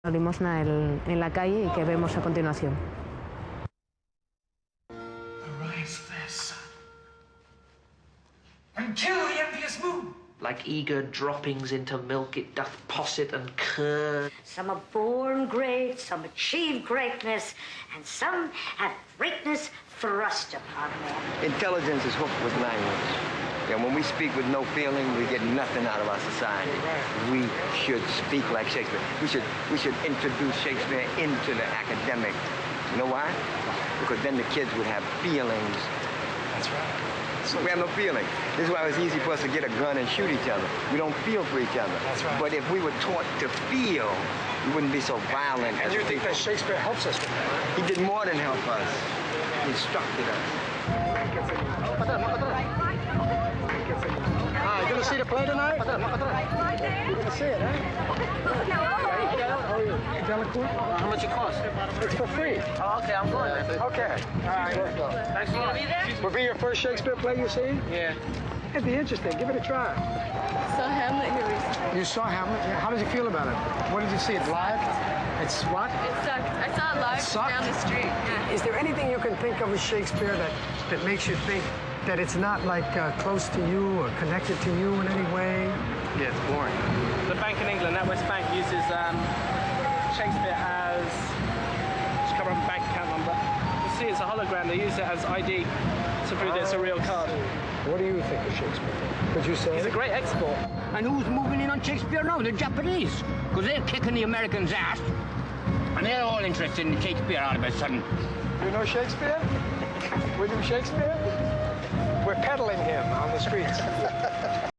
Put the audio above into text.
La limosna en la calle y que vemos a continuación. Arise there, son, and kill the envious moon. Like eager droppings into milk, it doth posset and curd. Some are born great, some achieve greatness, and some have greatness thrust upon them. Intelligence is hooked with language. And when we speak with no feeling, we get nothing out of our society. We should speak like Shakespeare. We should introduce Shakespeare into the academic. You know why? Because then the kids would have feelings. That's right. We have no feeling. This is why it's easy for us to get a gun and shoot each other. We don't feel for each other. That's right. But if we were taught to feel, we wouldn't be so violent. And as you think people. that Shakespeare helps us with that? He did more than help us. He instructed us. You gonna see the play tonight? You're gonna see it, huh? Delacour? How much it cost? It's for free. Oh, okay, I'm going. Okay. All right. Thanks for be there? Will be your first Shakespeare play you see? Yeah. It'd be interesting. Give it a try. Saw Hamlet here recently. You saw Hamlet? Yeah. How did you feel about it? What did you see? It live? It's what? It sucked. I saw it live Sucked? down the street. Yeah. Is there anything you can think of with Shakespeare that makes you think that it's not like close to you or connected to you in any way? Yeah, it's boring. The Bank in England, NatWest Bank, uses Shakespeare as, just cover up a bank account number. You see, it's a hologram. They use it as ID to prove that it's a real card. What do you think of Shakespeare? Could you say? He's a great export. And who's moving in on Shakespeare now? The Japanese. Because they're kicking the Americans' ass. And they're all interested in Shakespeare all of a sudden. You know Shakespeare? William Shakespeare? We're peddling him on the streets.